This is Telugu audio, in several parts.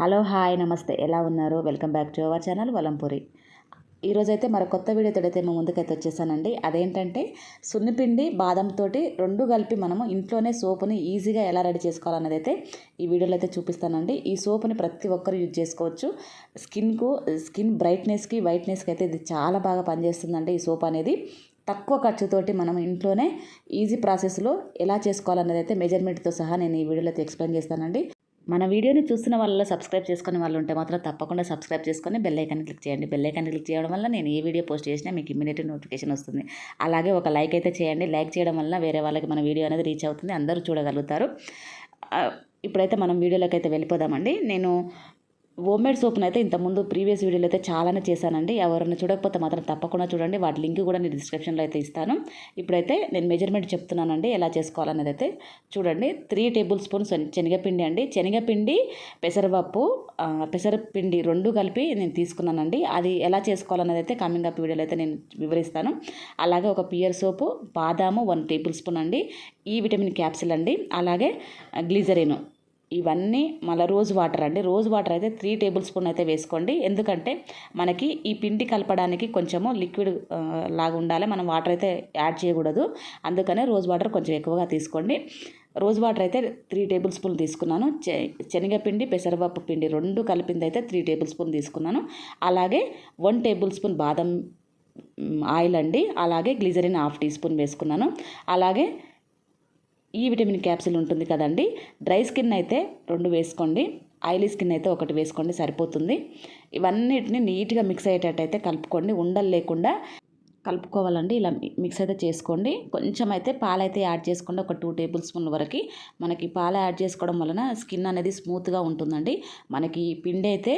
హలో హాయ్ నమస్తే ఎలా ఉన్నారు? Welcome back to our channel Valampuri. ఈరోజైతే మరో కొత్త వీడియోతో అయితే మేము ముందుకైతే వచ్చేసానండి. అదేంటంటే సున్నిపిండి బాదంతోటి రెండు కలిపి మనము ఇంట్లోనే సోపుని ఈజీగా ఎలా రెడీ చేసుకోవాలనేది అయితే ఈ వీడియోలో అయితే చూపిస్తానండి. ఈ సోపుని ప్రతి ఒక్కరు యూజ్ చేసుకోవచ్చు. స్కిన్ బ్రైట్నెస్కి వైట్నెస్కి అయితే ఇది చాలా బాగా పనిచేస్తుందండి. ఈ సోప్ అనేది తక్కువ ఖర్చుతోటి మనం ఇంట్లోనే ఈజీ ప్రాసెస్లో ఎలా చేసుకోవాలనేది అయితే మెజర్మెంట్తో సహా నేను ఈ వీడియోలో అయితే ఎక్స్ప్లెయిన్ చేస్తానండి. మన వీడియోని చూస్తున్న వాళ్ళలో సబ్స్క్రైబ్ చేసుకునే వాళ్ళు ఉంటే మాత్రం తప్పకుండా సబ్స్క్రైబ్ చేసుకొని బెల్ ఐకాన్ క్లిక్ చేయండి. బెల్ ఐకాన్ క్లిక్ చేయడం వల్ల నేను ఏ వీడియో పోస్ట్ చేసినా మీకు ఇమ్మీడియట్ నోటిఫికేషన్ వస్తుంది. అలాగే ఒక లైక్ అయితే చేయండి. లైక్ చేయడం వల్ల వేరే వాళ్ళకి మన వీడియో అనేది రీచ్ అవుతుంది, అందరూ చూడగలుగుతారు. ఇప్పుడైతే మనం వీడియోలోకి అయితే వెళ్ళిపోదామండి. నేను హోమ్మేడ్ సోప్ని అయితే ఇంతకుముందు ప్రీవియస్ వీడియోలో అయితే చాలానే చేశానండి. ఎవరైనా చూడకపోతే మాత్రం తప్పకుండా చూడండి. వాటి లింక్ కూడా నేను డిస్క్రిప్షన్లో అయితే ఇస్తాను. ఇప్పుడైతే నేను మెజర్మెంట్ చెప్తున్నానండి ఎలా చేసుకోవాలనేది అయితే చూడండి. 3 టేబుల్ స్పూన్స్ శనగపిండి అండి. శనగపిండి పెసరపప్పు పెసరపిండి రెండు కలిపి నేను తీసుకున్నానండి. అది ఎలా చేసుకోవాలనేది అయితే కమింగ్ అప్ వీడియోలో అయితే నేను వివరిస్తాను. అలాగే ఒక పియర్ సోపు, బాదాము 1 టేబుల్ స్పూన్ అండి, ఈ విటమిన్ క్యాప్సిల్ అండి, అలాగే గ్లిజరిన్, ఇవన్నీ మళ్ళీ రోజ్ వాటర్ అండి. రోజ్ వాటర్ అయితే 3 టేబుల్ స్పూన్ అయితే వేసుకోండి. ఎందుకంటే మనకి ఈ పిండి కలపడానికి కొంచెము లిక్విడ్ లాగా ఉండాలి, మనం వాటర్ అయితే యాడ్ చేయకూడదు. అందుకనే రోజ్ వాటర్ కొంచెం ఎక్కువగా తీసుకోండి. రోజ్ వాటర్ అయితే 3 టేబుల్ స్పూన్ తీసుకున్నాను. శనగపిండి పెసరపప్పు పిండి రెండు కలిపింది అయితే 3 టేబుల్ స్పూన్ తీసుకున్నాను. అలాగే 1 టేబుల్ స్పూన్ బాదం ఆయిల్ అండి, అలాగే గ్లిజరిన్ 1/2 టీ స్పూన్ వేసుకున్నాను. అలాగే ఈ విటమిన్ క్యాప్సిల్ ఉంటుంది కదండి, డ్రై స్కిన్ అయితే 2 వేసుకోండి, ఆయిలీ స్కిన్ అయితే 1 వేసుకోండి, సరిపోతుంది. ఇవన్నిటిని నీట్గా మిక్స్ అయ్యేటట్టు అయితే కలుపుకోండి, ఉండలు లేకుండా కలుపుకోవాలండి. ఇలా మిక్స్ అయితే చేసుకోండి. కొంచెం అయితే పాలైతే యాడ్ చేసుకోండి, ఒక 2 టేబుల్ స్పూన్ల వరకు. మనకి పాలు యాడ్ చేసుకోవడం వలన స్కిన్ అనేది స్మూత్గా ఉంటుందండి. మనకి పిండి అయితే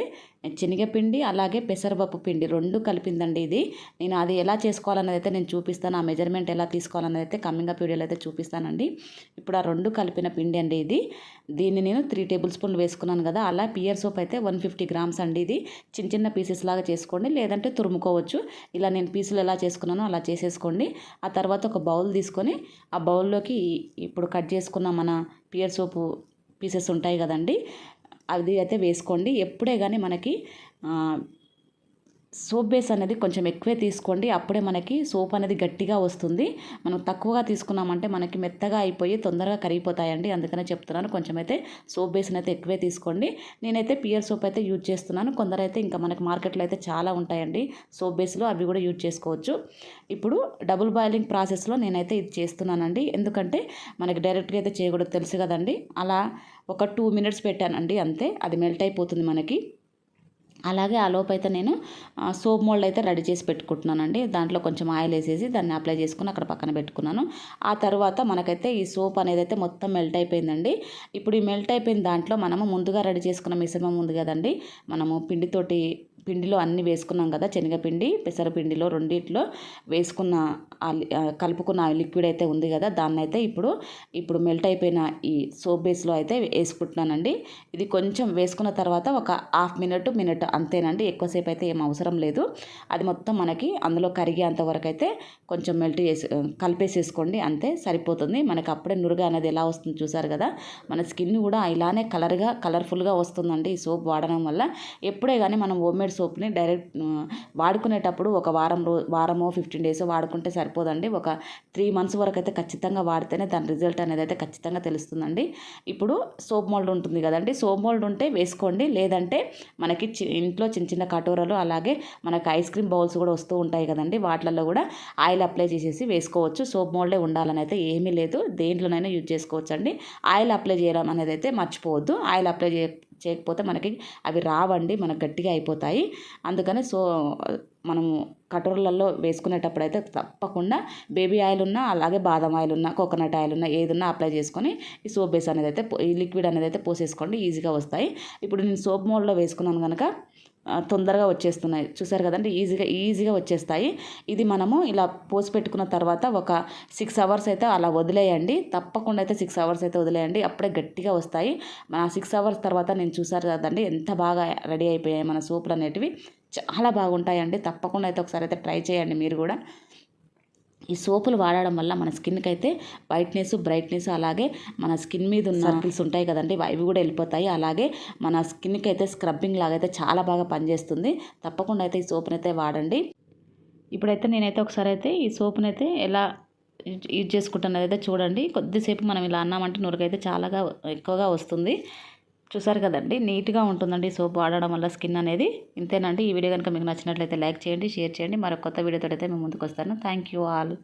శనగపిండి అలాగే పెసరపప్పు పిండి రెండు కలిపిందండి ఇది. నేను అది ఎలా చేసుకోవాలనేది అయితే నేను చూపిస్తాను. ఆ మెజర్మెంట్ ఎలా తీసుకోవాలనేది అయితే కమింగ్ అప్ వీడియోలో అయితే చూపిస్తానండి. ఇప్పుడు ఆ రెండు కలిపిన పిండి అండి ఇది. దీన్ని నేను 3 టేబుల్ స్పూన్లు వేసుకున్నాను కదా. అలా పియర్ సోప్ అయితే 150 గ్రామ్స్ అండి. ఇది చిన్న చిన్న పీసెస్ లాగా చేసుకోండి, లేదంటే తురుముకోవచ్చు. ఇలా నేను పీసులు ఎలా చేసుకున్నానో అలా చేసేసుకోండి. ఆ తర్వాత ఒక బౌల్ తీసుకొని ఆ బౌల్లోకి ఇప్పుడు కట్ చేసుకున్న మన పియర్ సోపు పీసెస్ ఉంటాయి కదండి, అది అయితే వేసుకోండి. ఎప్పుడే కానీ మనకి సోప్ బేస్ అనేది కొంచెం ఎక్కువే తీసుకోండి, అప్పుడే మనకి సోప్ అనేది గట్టిగా వస్తుంది. మనం తక్కువగా తీసుకున్నామంటే మనకి మెత్తగా అయిపోయి తొందరగా కరిగిపోతాయండి. అందుకనే చెప్తున్నాను, కొంచెం అయితే సోప్ బేస్ని అయితే ఎక్కువే తీసుకోండి. నేనైతే పియర్ సోప్ అయితే యూజ్ చేస్తున్నాను. కొందరైతే ఇంకా మనకి మార్కెట్లో అయితే చాలా ఉంటాయండి సోప్ బేస్లో, అవి కూడా యూజ్ చేసుకోవచ్చు. ఇప్పుడు డబుల్ బాయిలింగ్ ప్రాసెస్లో నేనైతే ఇది చేస్తున్నానండి. ఎందుకంటే మనకి డైరెక్ట్గా అయితే చేయకూడదు, తెలుసు కదండి. అలా ఒక 2 మినిట్స్ పెట్టానండి, అంతే, అది మెల్ట్ అయిపోతుంది మనకి. అలాగే ఆ లోపు అయితే నేను సోప్ మోల్డ్ అయితే రెడీ చేసి పెట్టుకుంటున్నానండి. దాంట్లో కొంచెం ఆయిల్ వేసేసి దాన్ని అప్లై చేసుకుని అక్కడ పక్కన పెట్టుకున్నాను. ఆ తర్వాత మనకైతే ఈ సోప్ అనేది అయితే మొత్తం మెల్ట్ అయిపోయిందండి. ఇప్పుడు ఈ మెల్ట్ అయిపోయిన దాంట్లో మనము ముందుగా రెడీ చేసుకున్న మిశ్రమం ఉంది కదండి, మనము పిండిలో అన్నీ వేసుకున్నాం కదా, శనగపిండి పెసరపిండిలో రెండిట్లో వేసుకున్న కలుపుకున్న లిక్విడ్ అయితే ఉంది కదా, దాన్ని అయితే ఇప్పుడు మెల్ట్ అయిపోయిన ఈ సోప్ బేస్లో అయితే వేసుకుంటున్నానండి. ఇది కొంచెం వేసుకున్న తర్వాత ఒక హాఫ్ మినిట్ అంతేనండి, ఎక్కువసేపు అయితే ఏం అవసరం లేదు. అది మొత్తం మనకి అందులో కరిగేంత వరకు అయితే కొంచెం కలిపేసేసుకోండి, అంతే సరిపోతుంది. మనకి అప్పుడే నురుగా అనేది ఎలా వస్తుంది చూసారు కదా. మన స్కిన్ కూడా ఇలానే కలర్ఫుల్గా వస్తుందండి ఈ సోప్ వాడడం వల్ల. ఎప్పుడే కానీ మనం హోమ్మేడ్ సోప్ని డైరెక్ట్ వాడుకునేటప్పుడు ఒక వారమో 15 డేస్ వాడుకుంటే సరిపోదండి. ఒక 3 మంత్స్ వరకు అయితే ఖచ్చితంగా వాడితేనే దాని రిజల్ట్ అనేది అయితే ఖచ్చితంగా తెలుస్తుందండి. ఇప్పుడు సోప్ మోల్డ్ ఉంటుంది కదండి, సోప్ మోల్డ్ ఉంటే వేసుకోండి, లేదంటే మనకి ఇంట్లో చిన్న చిన్న కటోరలు అలాగే మనకి ఐస్ క్రీమ్ బౌల్స్ కూడా వస్తూ ఉంటాయి కదండి, వాటిల్లో కూడా ఆయిల్ అప్లై చేసేసి వేసుకోవచ్చు. సోప్ మోల్డే ఉండాలని అయితే ఏమీ లేదు, దేంట్లోనైనా యూజ్ చేసుకోవచ్చు అండి. ఆయిల్ అప్లై చేయడం అనేది అయితే మర్చిపోవద్దు. ఆయిల్ అప్లై చేయకపోతే మనకి అవి రావండి, మనకు గట్టిగా అయిపోతాయి. అందుకని మనము కటోరలలో వేసుకునేటప్పుడు అయితే తప్పకుండా బేబీ ఆయిల్ ఉన్నా అలాగే బాదం ఆయిల్ ఉన్నా కోకోనట్ ఆయిల్ ఉన్నా ఏదున్నా అప్లై చేసుకొని ఈ సోప్ బేస్ అనేది అయితే ఈ లిక్విడ్ అనేది అయితే పోసేసుకోండి, ఈజీగా వస్తాయి. ఇప్పుడు నేను సోప్ మోల్డ్లో వేసుకున్నాను కనుక తొందరగా వచ్చేస్తున్నాయి, చూసారు కదండి, ఈజీగా వచ్చేస్తాయి. ఇది మనము ఇలా పోసి పెట్టుకున్న తర్వాత ఒక 6 అవర్స్ అయితే అలా వదిలేయండి, తప్పకుండా అయితే 6 అవర్స్ అయితే వదిలేయండి, అప్పుడే గట్టిగా వస్తాయి. మన 6 అవర్స్ తర్వాత నేను చూసారు కదండి ఎంత బాగా రెడీ అయిపోయాయి మన సోపులు అనేటివి, చాలా బాగుంటాయండి. తప్పకుండా అయితే ఒకసారి అయితే ట్రై చేయండి మీరు కూడా. ఈ సోపులు వాడడం వల్ల మన స్కిన్కి అయితే వైట్నెస్, బ్రైట్నెస్, అలాగే మన స్కిన్ మీద ఉన్న సర్కిల్స్ ఉంటాయి కదండి, అవి కూడా వెళ్ళిపోతాయి. అలాగే మన స్కిన్కి అయితే స్క్రబ్బింగ్ లాగా అయితే చాలా బాగా పనిచేస్తుంది. తప్పకుండా అయితే ఈ సోప్ని అయితే వాడండి. ఇప్పుడైతే నేనైతే ఒకసారి అయితే ఈ సోప్ని అయితే ఎలా యూజ్ చేసుకుంటున్నది అయితే చూడండి. కొద్దిసేపు మనం ఇలా అన్నామంటే నురగైతే చాలా ఎక్కువగా వస్తుంది. చూసారు కదండి, నీట్గా ఉంటుందండి ఈ సోప్ వాడడం వల్ల స్కిన్ అనేది. ఇంతేనండి. ఈ వీడియో కనుక మీకు నచ్చినట్లయితే లైక్ చేయండి, షేర్ చేయండి. మరొక కొత్త వీడియోతో అయితే మేము ముందుకు వస్తాను. Thank you all.